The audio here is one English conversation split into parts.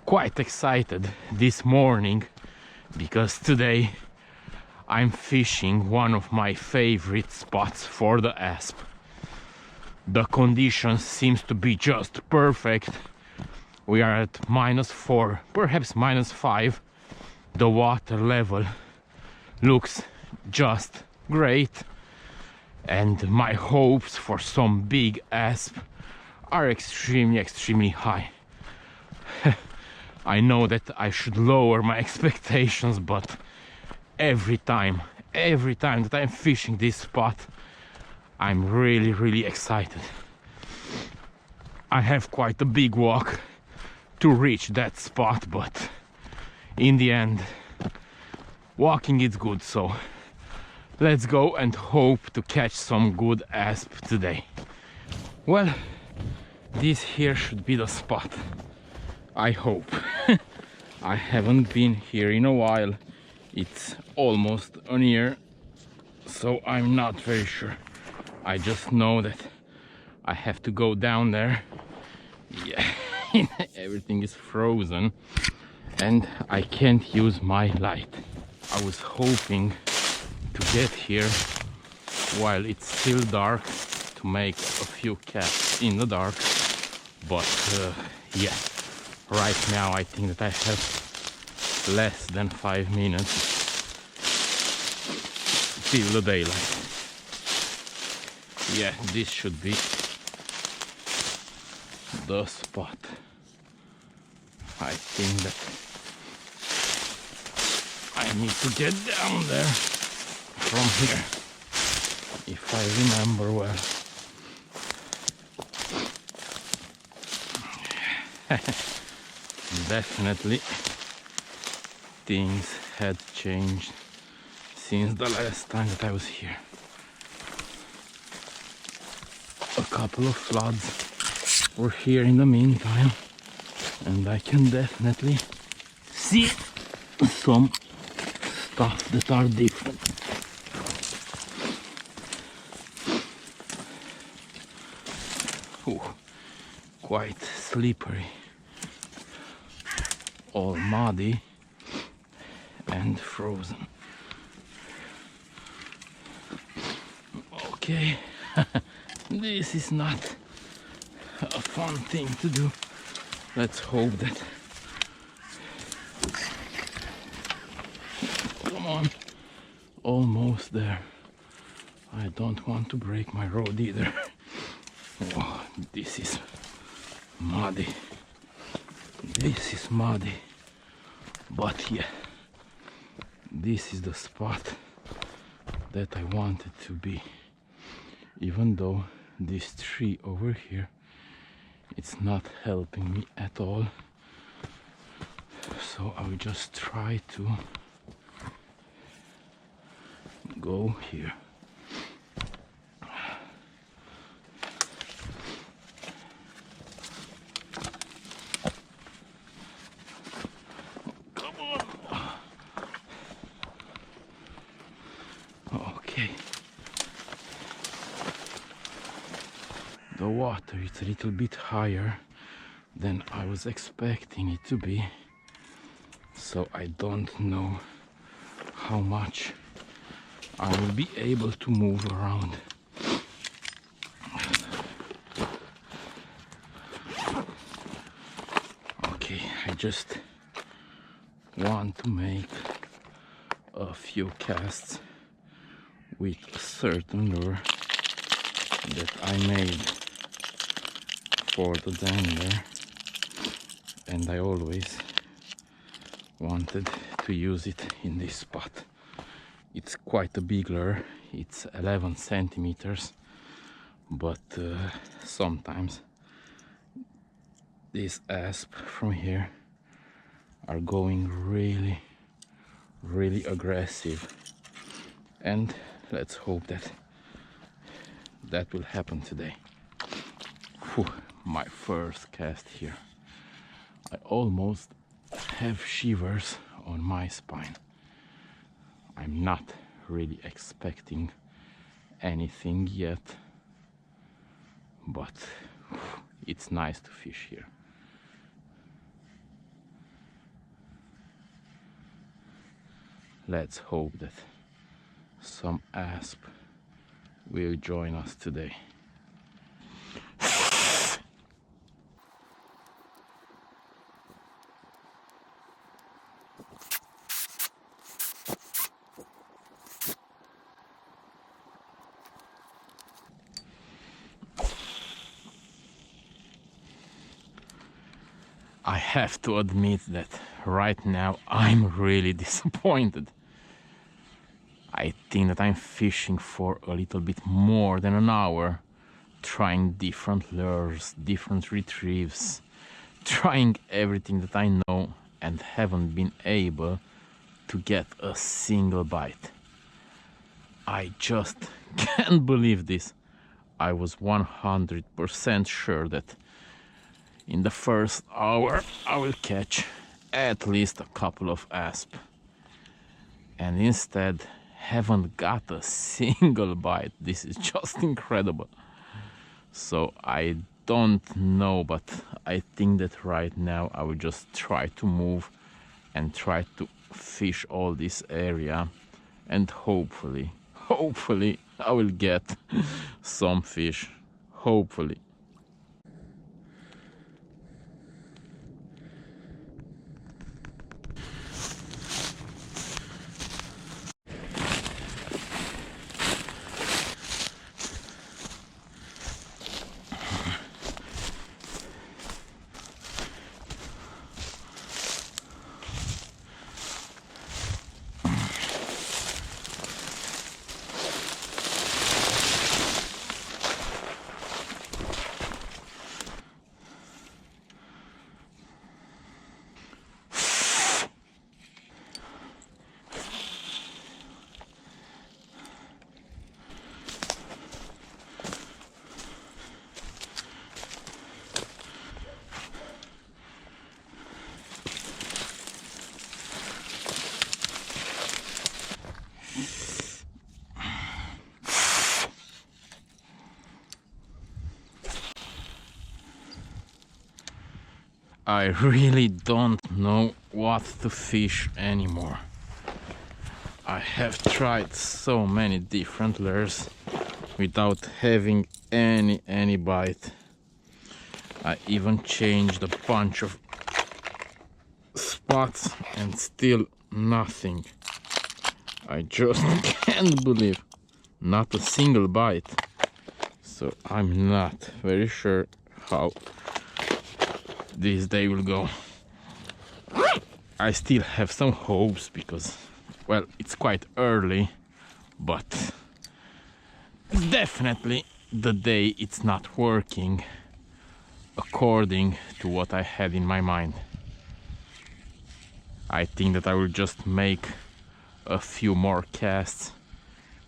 quite excited this morning because today I'm fishing one of my favorite spots for the ASP. The conditions seems to be just perfect. We are at -4, perhaps -5. The water level looks just great, and my hopes for some big ASP are extremely high. I know that I should lower my expectations, but every time that I'm fishing this spot, I'm really excited. I have quite a big walk to reach that spot, but in the end, walking is good, so let's go and hope to catch some good ASP today. Well, this here should be the spot, I hope. I haven't been here in a while. It's almost a year, so I'm not very sure. I just know that I have to go down there. Yeah, everything is frozen and I can't use my light. I was hoping to get here while it's still dark to make a few casts in the dark, but yeah, right now I think that I have less than 5 minutes till the daylight. Yeah, this should be the spot. I think that I need to get down there from here, if I remember well. Definitely things had changed since the last time that I was here. A couple of floods were here in the meantime, and I can definitely see some stuff that are different. Ooh, quite slippery, all muddy and frozen. Okay, this is not a fun thing to do. Let's hope that... Come on, almost there. I don't want to break my road either. Oh, this is muddy. This is muddy. But yeah, this is the spot that I wanted to be. Even though this tree over here, it's not helping me at all. So I will just try to go here. Come on. Okay. The water is a little bit higher than I was expecting it to be, so I don't know how much I will be able to move around. Okay, I just want to make a few casts with a certain lure that I made for the dander, and I always wanted to use it in this spot. It's quite a big lure, it's 11 centimeters, but sometimes these ASP from here are going really aggressive, and let's hope that that will happen today. Whew, my first cast here. I almost have shivers on my spine. I'm not really expecting anything yet, but it's nice to fish here. Let's hope that some ASP will join us today. I have to admit that right now I'm really disappointed. I think that I'm fishing for a little bit more than an hour, trying different lures, different retrieves, trying everything that I know, and haven't been able to get a single bite. I just can't believe this. I was 100% sure that in the first hour I will catch at least a couple of ASP, and instead haven't got a single bite. This is just incredible. So I don't know, but I think that right now I will just try to move and try to fish all this area, and hopefully I will get some fish, hopefully. I really don't know what to fish anymore. I have tried so many different lures without having any bite. I even changed a bunch of spots and still nothing. I just can't believe not a single bite. So I'm not very sure how this day will go. I still have some hopes because, well, it's quite early, but definitely the day it's not working according to what I had in my mind. I think that I will just make a few more casts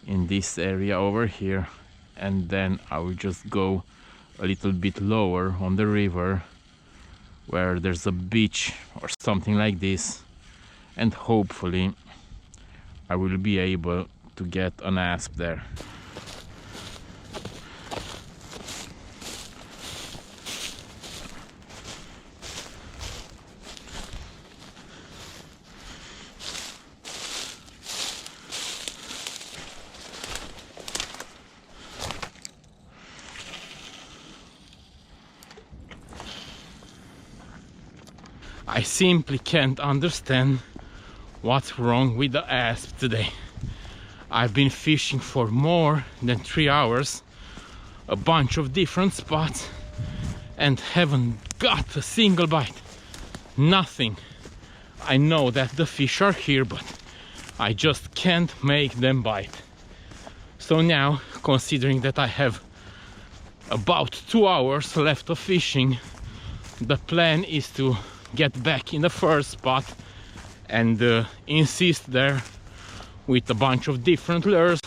in this area over here, and then I will just go a little bit lower on the river where there's a beach or something like this, and hopefully I will be able to get an ASP there. I simply can't understand what's wrong with the ASP today. I've been fishing for more than 3 hours, a bunch of different spots, and haven't got a single bite. Nothing. I know that the fish are here, but I just can't make them bite. So now, considering that I have about 2 hours left of fishing, the plan is to get back in the first spot and insist there with a bunch of different lures,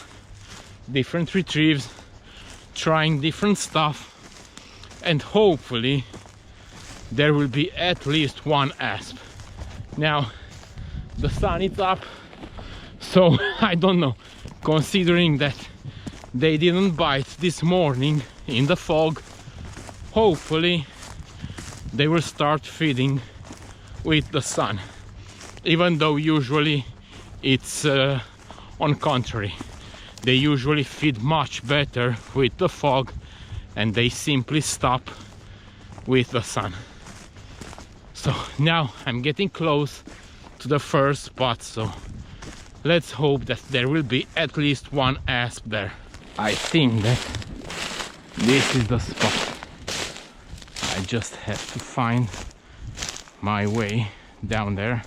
different retrieves, trying different stuff, and hopefully there will be at least one ASP. Now the sun is up, so I don't know, considering that they didn't bite this morning in the fog, hopefully they will start feeding with the sun, even though usually it's on contrary. They usually feed much better with the fog, and they simply stop with the sun. So now I'm getting close to the first spot, so let's hope that there will be at least one asp there. I think that this is the spot. I just have to find my way down there.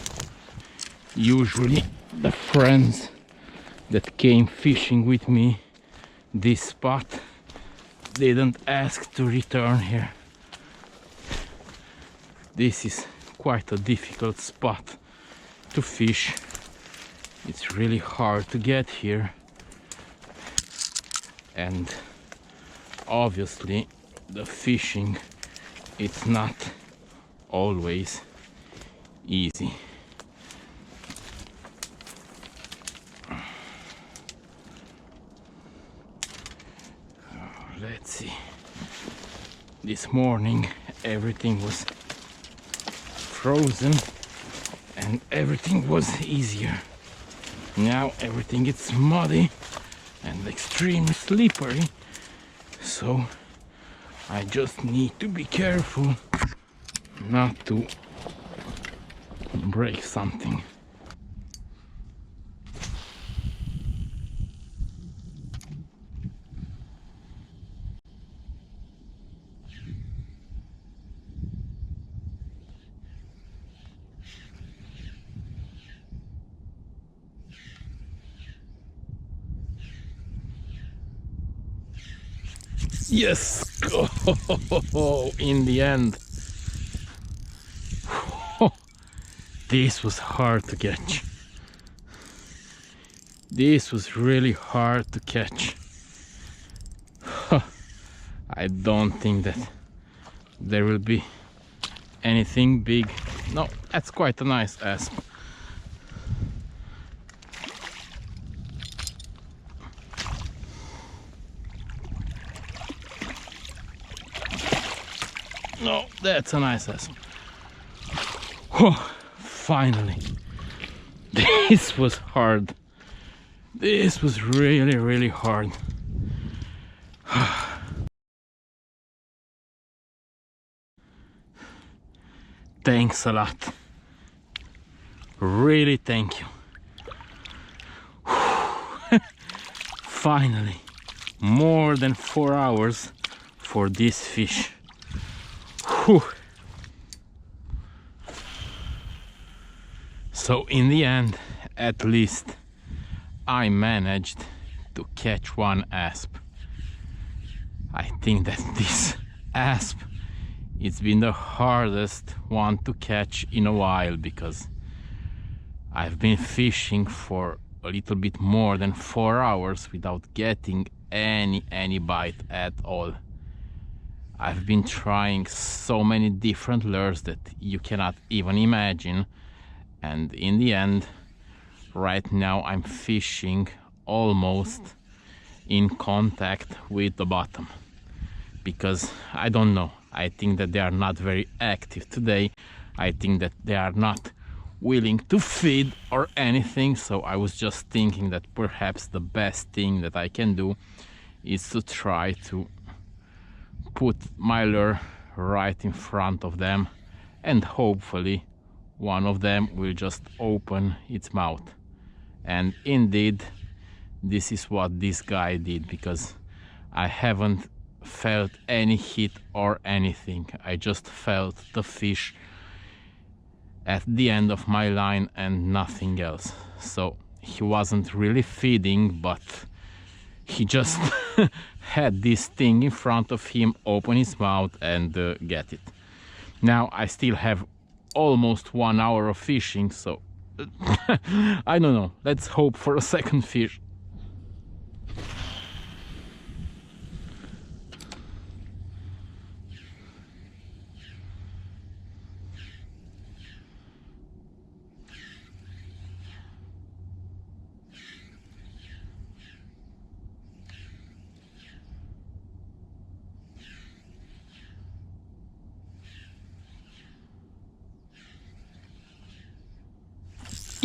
Usually the friends that came fishing with me this spot didn't ask to return here. This is quite a difficult spot to fish. It's really hard to get here, and obviously the fishing, it's not always easy. Let's see. This morning everything was frozen and everything was easier. Now everything is muddy and extremely slippery, so I just need to be careful not to break something. Yes! Oh, in the end. This was hard to catch. This was really hard to catch. I don't think that there will be anything big. No, that's quite a nice asp. No, that's a nice asp. Oh, finally. This was hard. This was really, really hard. Thanks a lot. Really, thank you. Finally, more than 4 hours for this fish. Whew. So in the end, at least, I managed to catch one asp. I think that this asp, it's been the hardest one to catch in a while, because I've been fishing for a little bit more than 4 hours without getting any bite at all. I've been trying so many different lures that you cannot even imagine, and in the end, right now I'm fishing almost in contact with the bottom, because I don't know, I think that they are not very active today. I think that they are not willing to feed or anything, so I was just thinking that perhaps the best thing that I can do is to try to put my lure right in front of them, and hopefully one of them will just open its mouth. And indeed, this is what this guy did, because I haven't felt any hit or anything. I just felt the fish at the end of my line and nothing else. So he wasn't really feeding, but he just had this thing in front of him, open his mouth and get it. Now I still have almost 1 hour of fishing, so I don't know, let's hope for a second fish.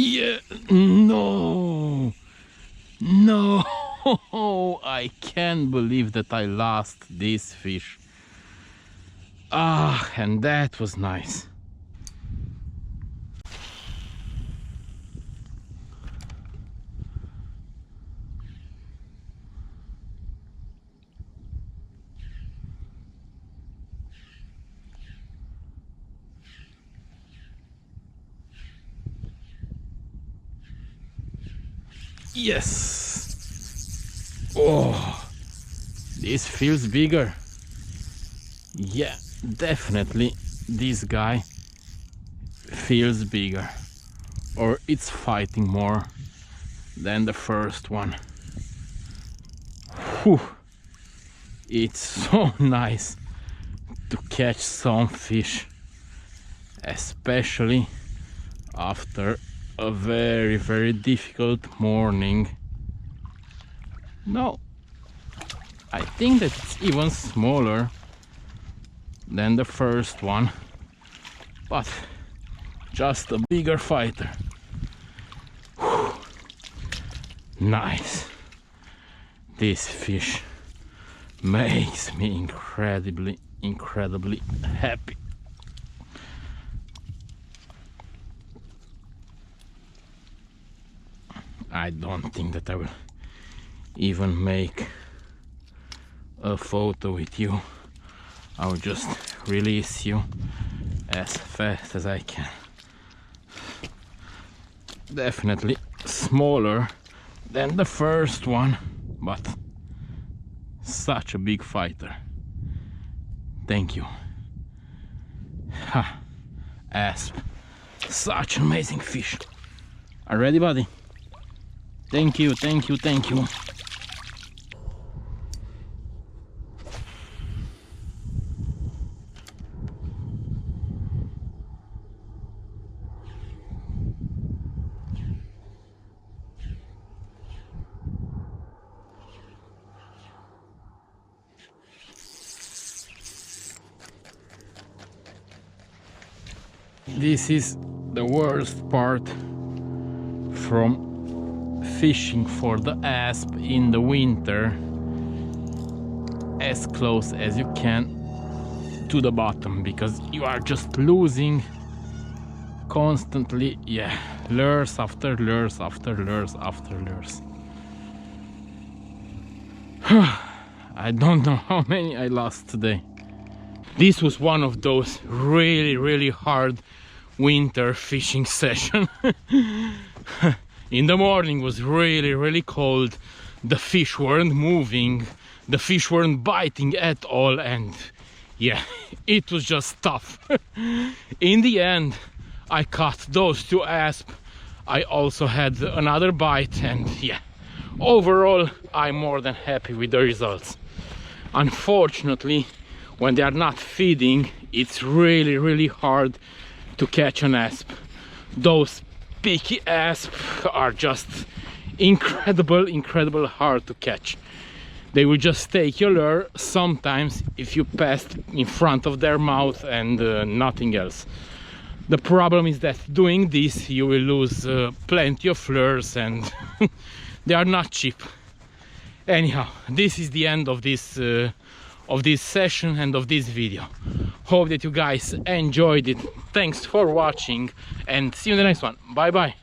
Yeah, no, no, I can't believe that I lost this fish. Ah, and that was nice. Yes. Oh, this feels bigger. Yeah, definitely this guy feels bigger, or it's fighting more than the first one. Whew. It's so nice to catch some fish, especially after a very difficult morning. No, I think that it's even smaller than the first one, but just a bigger fighter. Whew. Nice. This fish makes me incredibly happy. I don't think that I will even make a photo with you. I will just release you as fast as I can. Definitely smaller than the first one, but such a big fighter. Thank you. Ha, ASP, such an amazing fish. Are you ready, buddy? Thank you. This is the worst part from fishing for the ASP in the winter, as close as you can to the bottom, because you are just losing constantly. Yeah, lures after lures after lures after lures. I don't know how many I lost today. This was one of those really hard winter fishing session. In the morning was really cold, the fish weren't moving, the fish weren't biting at all, and yeah, it was just tough. In the end I caught those two ASP. I also had another bite, and yeah, overall I'm more than happy with the results. Unfortunately, when they are not feeding, it's really hard to catch an ASP. Those picky ASP are just incredible hard to catch. They will just take your lure sometimes if you pass in front of their mouth, and nothing else. The problem is that doing this you will lose plenty of lures, and they are not cheap. Anyhow, this is the end of this session and of this video. Hope that you guys enjoyed it. Thanks for watching, and see you in the next one. Bye bye.